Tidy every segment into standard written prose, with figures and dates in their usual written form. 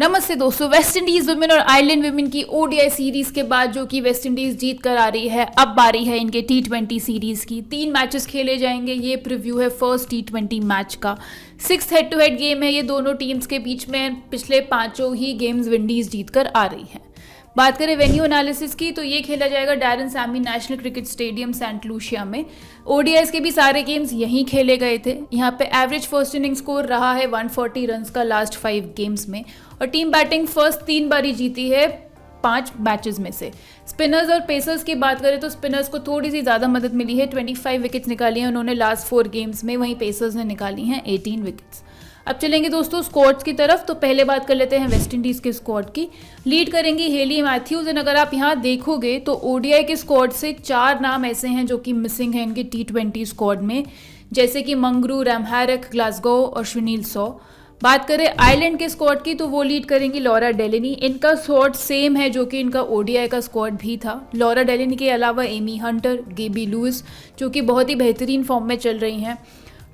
नमस्ते दोस्तों। West Indies women और आयरलैंड वुमेन की ओडीआई सीरीज के बाद जो कि वेस्ट इंडीज जीत कर आ रही है, अब बारी है इनके T20 सीरीज की। 3 मैचेस खेले जाएंगे। ये प्रीव्यू है फर्स्ट T20 मैच का। 6th head to head game है ये दोनों टीम्स के बीच में। पिछले 5 ही गेम्स विंडीज जीत कर आ रही है। बात करें वेन्यू एनालिसिस की तो ये खेला जाएगा Daren Sammy national cricket stadium Saint Lucia में। ओडीआईस के भी सारे गेम्स यहीं खेले गए थे। यहाँ पे एवरेज फर्स्ट इनिंग स्कोर रहा है 140 रन्स का लास्ट 5 गेम्स में, और टीम बैटिंग फर्स्ट 3 बारी जीती है 5 मैचेस में से। स्पिनर्स और पेसर्स की बात करें तो स्पिनर्स को थोड़ी सी ज़्यादा मदद मिली है। 25 विकेट्स निकाली हैं उन्होंने लास्ट 4 गेम्स में, वहीं पेसर्स ने निकाली हैं 18 विकेट्स। अब चलेंगे दोस्तों स्क्वाड्स की तरफ। तो पहले बात कर लेते हैं वेस्ट इंडीज़ के स्क्वाड की। लीड करेंगी हेली मैथ्यूज। एंड अगर आप यहाँ देखोगे तो ओडीआई के स्क्वाड से 4 नाम ऐसे हैं जो कि मिसिंग हैं इनके T20 स्क्वाड में, जैसे कि मंगरू, रैमहैरक, ग्लासगो और सुनील सौ। बात करें आयरलैंड के स्क्वाड की तो वो लीड करेंगी लॉरा डेलेनी। इनका स्क्वाड सेम है जो कि इनका ओडीआई का स्क्वाड भी था। लॉरा डेलेनी के अलावा एमी हंटर, गेबी लुइस जो कि बहुत ही बेहतरीन फॉर्म में चल रही हैं,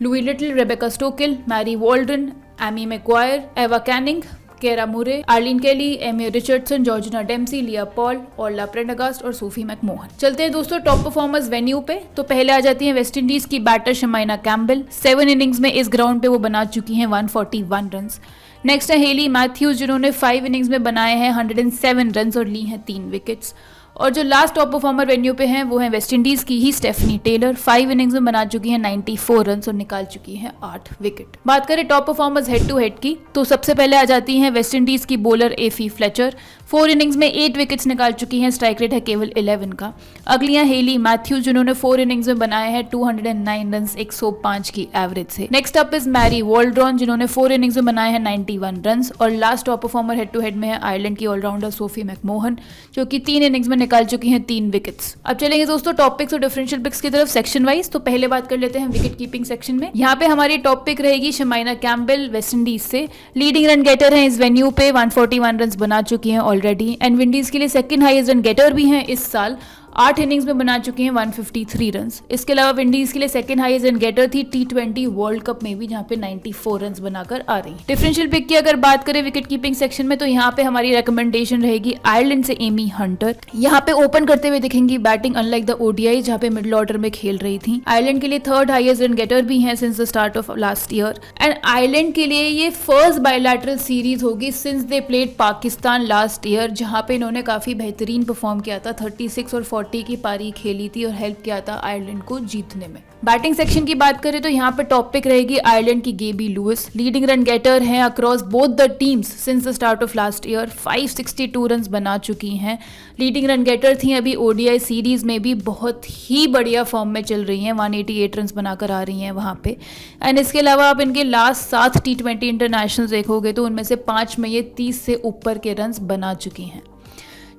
Louise Little, Rebecca Stokell, Mary Waldron, Amy Maguire, Ava Canning, Cara Murray, Arlene Kelly, Amy Richardson, Georgina Dempsey, Leah Paul, Orla Prendergast और सोफी मैकमोहन। चलते हैं दोस्तों टॉप परफॉर्मर्स वेन्यू पे। तो पहले आ जाती हैं वेस्ट इंडीज की बैटर शमाइना कैम्बेल। 7 इनिंग्स में इस ग्राउंड पे वो बना चुकी हैं 141 रन्स। नेक्स्ट है हेली मैथ्यूज जिन्होंने 5 इनिंग्स में बनाए हैं 107 रन्स और ली हैं 3 विकेट्स। और जो लास्ट टॉप परफॉर्मर वेन्यू पे हैं वो है वेस्ट इंडीज की ही स्टेफनी टेलर। 5 इनिंग्स में बना चुकी हैं 94 रन्स और निकाल चुकी हैं 8 विकेट। बात करें top performers head to head की तो सबसे पहले आ जाती हैं वेस्ट इंडीज की बॉलर एफी फ्लेचर। 4 इनिंग्स में 8 विकेट्स निकाल चुकी हैं, स्ट्राइक रेट है केवल 11 का। अगली हैं हेली मैथ्यूज जिन्होंने 4 इनिंग्स में बनाए हैं 209 रन्स 105 की एवरेज से। Next up is Mary Waldron जिन्होंने 4 इनिंग्स में बनाए हैं 91 रन्स। और last top performer head to head में है आयरलैंड की ऑलराउंडर सोफी मैकमोहन जो कि 3 इनिंग्स में निकाल चुकी हैं 3 विकेट्स। अब चलेंगे दोस्तों टॉप पिक्स और डिफरेंशियल पिक्स की तरफ सेक्शन वाइज। तो पहले बात कर लेते हैं विकेट कीपिंग सेक्शन में। यहाँ पे हमारी टॉप पिक रहेगी शमाइना कैम्बेल वेस्ट इंडीज से। लीडिंग रन गेटर हैं इस वेन्यू पे, 141 रन बना चुकी हैं ऑलरेडी। एंड विंडीज के लिए सेकंड हाईएस्ट रन गेटर भी हैं इस साल। 8 इनिंग्स में बना चुकी हैं 153 रन्स। इसके अलावा विंडीज के लिए सेकंड हाईएस्ट रन गेटर थी T20 वर्ल्ड कप में भी, जहां पे 94 रन्स बनाकर आ रही है। डिफरेंशियल पिक की अगर बात करें विकेट कीपिंग सेक्शन में तो यहाँ पे हमारी रिकमेंडेशन रहेगी आयरलैंड से एमी हंटर। यहाँ पे ओपन करते हुए दिखेंगी बैटिंग अनलाइक द ओडीआई जहाँ पे मिडिल ऑर्डर में खेल रही थी। आयरलैंड के लिए 3rd हाईएस्ट रन गेटर भी हैं since the start of last year. And Ireland के लिए ये फर्स्ट बायलैटरल सीरीज होगी since they played Pakistan last year, जहाँ पे इन्होंने काफी बेहतरीन परफॉर्म किया था। 36 और 40 की पारी खेली थी और हेल्प किया था आयरलैंड को जीतने में। बैटिंग सेक्शन की बात करें तो यहाँ पे टॉप पिक रहेगी आयरलैंड की गेबी लुइस। लीडिंग रन गेटर हैं across both the teams since the start of last year. 562 runs बना चुकी हैं। लीडिंग रन गेटर थी अभी ओडीआई सीरीज में भी, बहुत ही बढ़िया फॉर्म में चल रही हैं। 188 रन्स बनाकर आ रही हैं वहाँ पे। एंड इसके अलावा आप इनके लास्ट 7 T20 इंटरनेशनल देखोगे तो उनमें से 5 में ये 30 से ऊपर के रन्स बना चुकी हैं।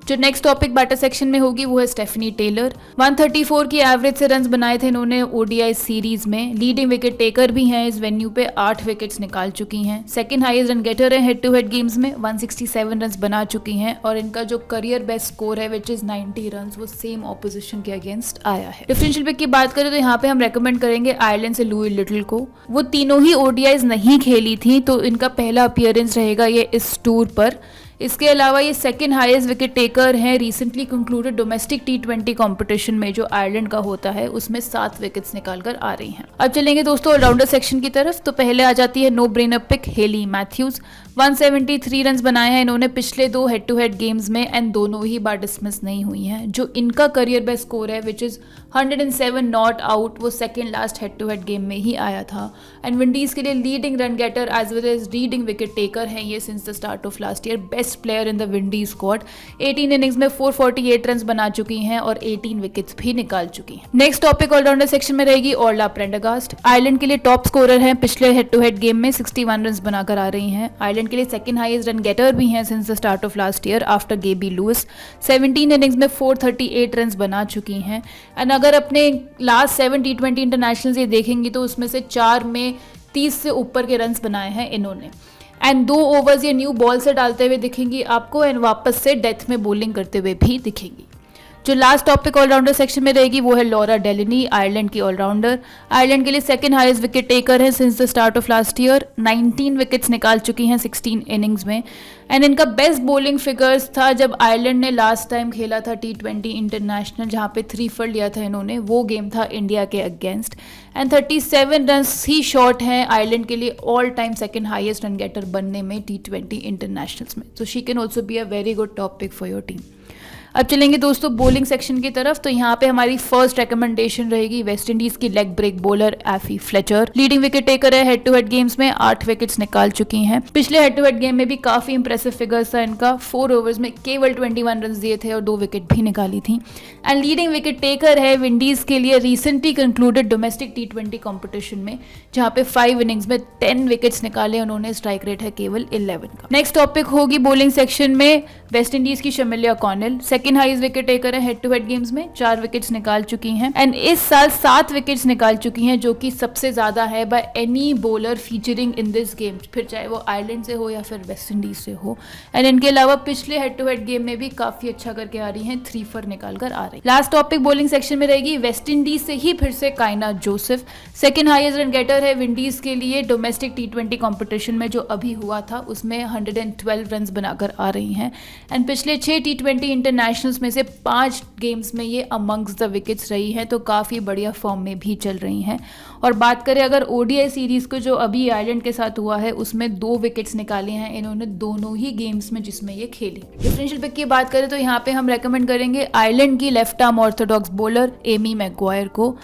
जो नेक्स्ट टॉपिक बैटर सेक्शन में होगी वो है स्टेफनी टेलर। 134 की एवरेज से रन्स बनाए थे इन्होंने ओडीआई सीरीज में। लीडिंग विकेट टेकर भी हैं इस वेन्यू पे, 8 विकेट्स निकाल चुकी हैं। सेकंड हाईएस्ट रन गेटर है हेड टू हेड गेम्स में, 167 रन्स बना चुकी हैं। और इनका जो करियर बेस्ट स्कोर है विच इज 90 रन्स, वो सेम ऑपोजिशन के अगेंस्ट आया है। डिफरेंशियल पिक की बात करें तो यहाँ पे हम रेकमेंड करेंगे आयरलैंड से लुई लिटिल को। वो तीनों ही ओडीआईज नहीं खेली थी तो इनका पहला अपीयरेंस रहेगा ये इस टूर पर। इसके अलावा ये सेकंड हाईएस्ट विकेट टेकर हैं recently concluded domestic T20 competition में जो आयरलैंड का होता है, उसमें 7 विकेट्स निकालकर आ रही हैं। अब चलेंगे दोस्तों ऑलराउंडर सेक्शन की तरफ। तो पहले आ जाती है no brainer pick Hayley Matthews. 173 runs बनाए हैं इन्होंने पिछले 2 हेड टू हेड गेम्स में एंड दोनों ही बार डिसमिस नहीं हुई हैं। जो इनका करियर बेस्ट स्कोर है विच इज 107 नॉट आउट, वो second last head to head game में ही आया था। एंड विंडीज के लिए leading run getter as well as leading wicket taker हैं ये since the start of last year. Best player in the Windies squad. 18 innings में 448 रन्स बना चुकी हैं और 18 विकेट्स भी निकाल चुकी हैं। नेक्स्ट टॉपिक ऑलराउंडर सेक्शन में रहेगी ऑर्ला प्रेंडरगास्ट। आयरलैंड के लिए टॉप स्कोरर हैं, पिछले हेड टू हेड गेम में 61 रन्स बनाकर आ रही हैं। आयरलैंड के लिए सेकंड हाईएस्ट रन गेटर भी हैं since the start of last year after Gaby Lewis. 17 innings में 438 रन्स बना चुकी हैं। एंड अगर अपने लास्ट 7 T20 इंटरनेशनल ये देखेंगी तो उसमें से 4 में 30 से ऊपर के रन्स बनाए हैं इन्होंने। एंड 2 ओवर्स ये न्यू बॉल से डालते हुए दिखेंगी आपको एंड वापस से डेथ में बॉलिंग करते हुए भी दिखेंगी। जो लास्ट टॉपिक ऑलराउंडर सेक्शन में रहेगी वो है लॉरा डेलनी, आयरलैंड की ऑलराउंडर। आयरलैंड के लिए सेकंड हाईएस्ट विकेट टेकर है since the start of last year. 19 wickets निकाल चुकी हैं 16 इनिंग्स में। एंड इनका बेस्ट बॉलिंग फिगर्स था जब आयरलैंड ने लास्ट टाइम खेला था T20 इंटरनेशनल, जहाँ पे 3 for लिया था इन्होंने। वो गेम था इंडिया के अगेंस्ट एंड 37 रन ही शॉर्ट हैं आयरलैंड के लिए all time second highest run getter बनने में T20 इंटरनेशनल्स में। So she can also be a very good top pick for your team. अब चलेंगे दोस्तों बॉलिंग सेक्शन की तरफ। तो यहाँ पे हमारी फर्स्ट रिकमेंडेशन रहेगी वेस्ट इंडीज की leg break bowler Afy Fletcher. Leading wicket taker है हेड टू हेड गेम्स में, 8 विकेट्स निकाल चुकी हैं। पिछले हेड टू हेड गेम में भी काफी इंप्रेसिव फिगर्स था इनका। 4 ओवर्स में केवल 21 रन दिए थे और 2 विकेट भी निकाली थी। एंड लीडिंग विकेट टेकर है विंडीज के लिए recently concluded domestic T20 competition में, जहाँ पे 5 इनिंग्स में 10 विकेट्स निकाले उन्होंने। स्ट्राइक रेट है केवल 11 का। नेक्स्ट टॉपिक होगी बॉलिंग सेक्शन में वेस्ट इंडीज की Shamilia Connell. Second highest wicket taker है हेड टू हेड गेम्स में, 4 विकेट्स निकाल चुकी हैं। एंड इस साल 7 विकेट्स निकाल चुकी हैं, जो कि सबसे ज्यादा है by any bowler featuring in this game, फिर चाहे वो आयरलैंड से हो या फिर वेस्ट इंडीज से हो। एंड इनके अलावा पिछले हेड टू हेड गेम में भी काफी अच्छा करके आ रही हैं, 3 for निकाल कर आ रही। लास्ट टॉपिक बॉलिंग सेक्शन में रहेगी वेस्ट इंडीज से ही फिर से Qiana Joseph. Second highest run getter है विंडीज के लिए डोमेस्टिक T20 कॉम्पिटिशन में जो अभी हुआ था, उसमें 112 रन बनाकर आ रही हैं। एंड पिछले 6 T20 इंटरनेशनल्स में से 5 गेम्स में ये अमंग्स द विकेट्स रही है, तो काफ़ी बढ़िया फॉर्म में भी चल रही हैं। और बात करें अगर ओडीआई सीरीज़ को जो अभी आयरलैंड के साथ हुआ है, उसमें 2 विकेट्स निकाले हैं इन्होंने दोनों ही गेम्स में जिसमें ये खेली। डिफरेंशियल पिक की बात करें तो यहाँ पे हम रेकमेंड करेंगे आयरलैंड की left arm orthodox bowler Amy Maguire को।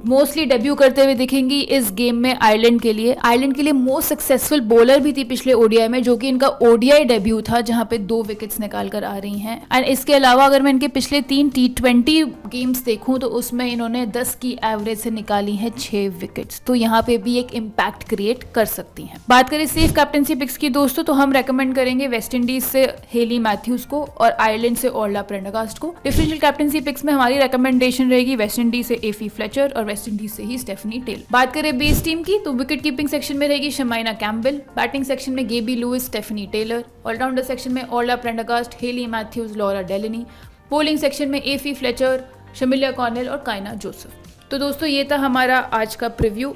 मोस्टली डेब्यू करते हुए दिखेंगी इस गेम में आयरलैंड के लिए। आयरलैंड के लिए मोस्ट सक्सेसफुल बॉलर भी थी पिछले ओडीआई में, जो कि इनका ओडीआई डेब्यू था, जहां पे 2 विकेट्स निकाल कर आ रही हैं। एंड इसके अलावा अगर मैं इनके पिछले 3 T20 गेम्स देखूं तो उसमें इन्होंने 10 की एवरेज से निकाली है 6 विकेट्स, तो यहाँ पे भी एक इम्पैक्ट क्रिएट कर सकती हैं। बात करें सेफ कैप्टनसी पिक्स की दोस्तों, तो हम रेकमेंड करेंगे वेस्ट इंडीज से हेली मैथ्यूज को और आयरलैंड से ऑर्ला प्रेंडरगास्ट को। डिफरेंशियल कैप्टनसी पिक्स में हमारी रेकमेंडेशन रहेगी वेस्ट इंडीज से एफी फ्लेचर और वेस्ट इंडीज से ही स्टेफनी टेलर। बात करें बेस टीम की तो विकेट कीपिंग सेक्शन में रहेगी शमाइना कैम्पबेल, बैटिंग सेक्शन में Gaby Lewis, Stephanie Taylor, all rounder section में Orla Prendergast, Hayley Matthews, Laura Delany, bowling section में एफी फ्लेचर, शमिलिया कॉर्नेल और कायना जोसेफ। तो दोस्तों ये था हमारा आज का प्रीव्यू।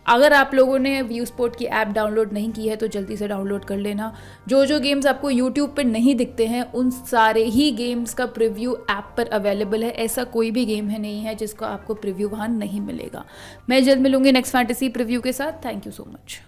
अगर आप लोगों ने व्यू स्पोर्ट की ऐप डाउनलोड नहीं की है तो जल्दी से डाउनलोड कर लेना। जो गेम्स आपको यूट्यूब पे नहीं दिखते हैं उन सारे ही गेम्स का प्रीव्यू ऐप पर अवेलेबल है। ऐसा कोई भी गेम है नहीं है जिसका आपको प्रीव्यू वहाँ नहीं मिलेगा। मैं जल्द मिलूंगी नेक्स्ट फैंटेसी प्रीव्यू के साथ। Thank you so much.